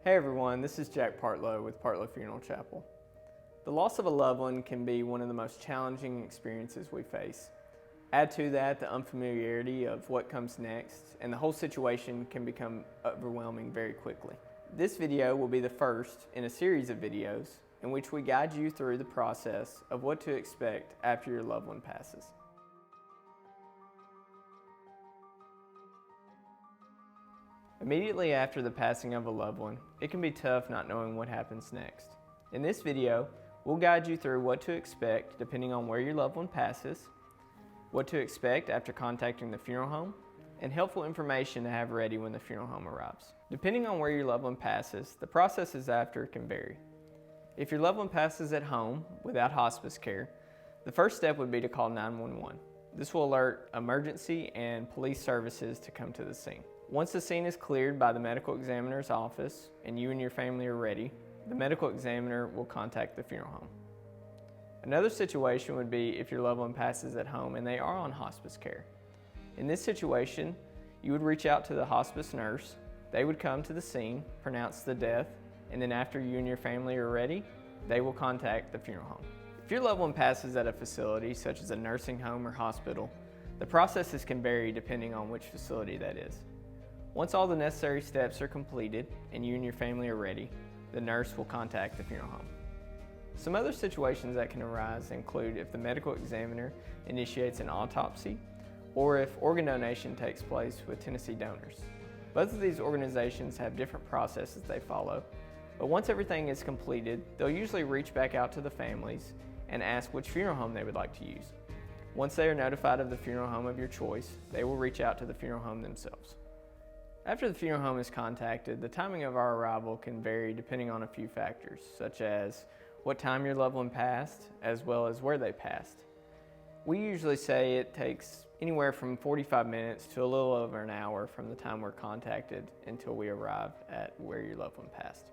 Hey everyone, this is Jack Partlow with Partlow Funeral Chapel. The loss of a loved one can be one of the most challenging experiences we face. Add to that the unfamiliarity of what comes next, and the whole situation can become overwhelming very quickly. This video will be the first in a series of videos in which we guide you through the process of what to expect after your loved one passes. Immediately after the passing of a loved one, it can be tough not knowing what happens next. In this video, we'll guide you through what to expect depending on where your loved one passes, what to expect after contacting the funeral home, and helpful information to have ready when the funeral home arrives. Depending on where your loved one passes, the processes after can vary. If your loved one passes at home without hospice care, the first step would be to call 911. This will alert emergency and police services to come to the scene. Once the scene is cleared by the medical examiner's office and you and your family are ready, the medical examiner will contact the funeral home. Another situation would be if your loved one passes at home and they are on hospice care. In this situation, you would reach out to the hospice nurse. They would come to the scene, pronounce the death, and then after you and your family are ready, they will contact the funeral home. If your loved one passes at a facility such as a nursing home or hospital, the processes can vary depending on which facility that is. Once all the necessary steps are completed and you and your family are ready, the nurse will contact the funeral home. Some other situations that can arise include if the medical examiner initiates an autopsy or if organ donation takes place with Tennessee Donors. Both of these organizations have different processes they follow, but once everything is completed, they'll usually reach back out to the families and ask which funeral home they would like to use. Once they are notified of the funeral home of your choice, they will reach out to the funeral home themselves. After the funeral home is contacted, the timing of our arrival can vary depending on a few factors, such as what time your loved one passed, as well as where they passed. We usually say it takes anywhere from 45 minutes to a little over an hour from the time we're contacted until we arrive at where your loved one passed.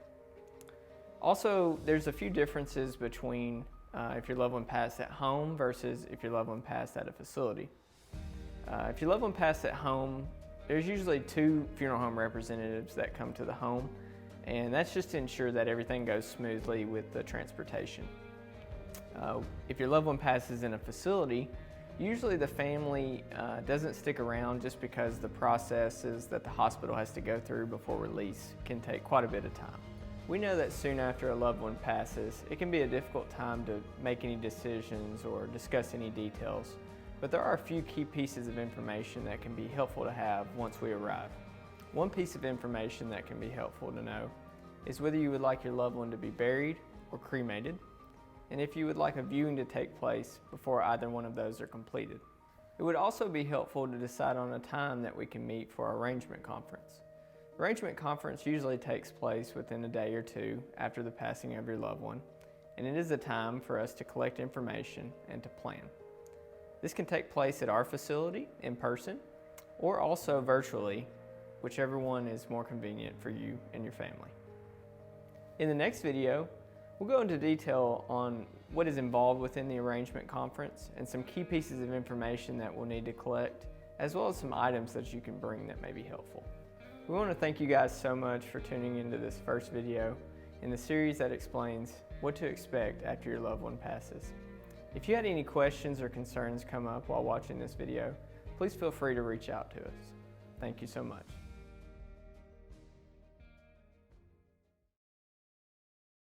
Also, there's a few differences between if your loved one passed at home versus if your loved one passed at a facility. If your loved one passed at home, there's usually 2 funeral home representatives that come to the home, and that's just to ensure that everything goes smoothly with the transportation. If your loved one passes in a facility, usually the family doesn't stick around just because the processes that the hospital has to go through before release can take quite a bit of time. We know that soon after a loved one passes, it can be a difficult time to make any decisions or discuss any details. But there are a few key pieces of information that can be helpful to have once we arrive. One piece of information that can be helpful to know is whether you would like your loved one to be buried or cremated, and if you would like a viewing to take place before either one of those are completed. It would also be helpful to decide on a time that we can meet for our arrangement conference. Arrangement conference usually takes place within a day or 2 after the passing of your loved one, and it is a time for us to collect information and to plan. This can take place at our facility in person or also virtually, whichever one is more convenient for you and your family. In the next video, we'll go into detail on what is involved within the arrangement conference and some key pieces of information that we'll need to collect, as well as some items that you can bring that may be helpful. We want to thank you guys so much for tuning into this first video in the series that explains what to expect after your loved one passes. If you had any questions or concerns come up while watching this video, please feel free to reach out to us. Thank you so much.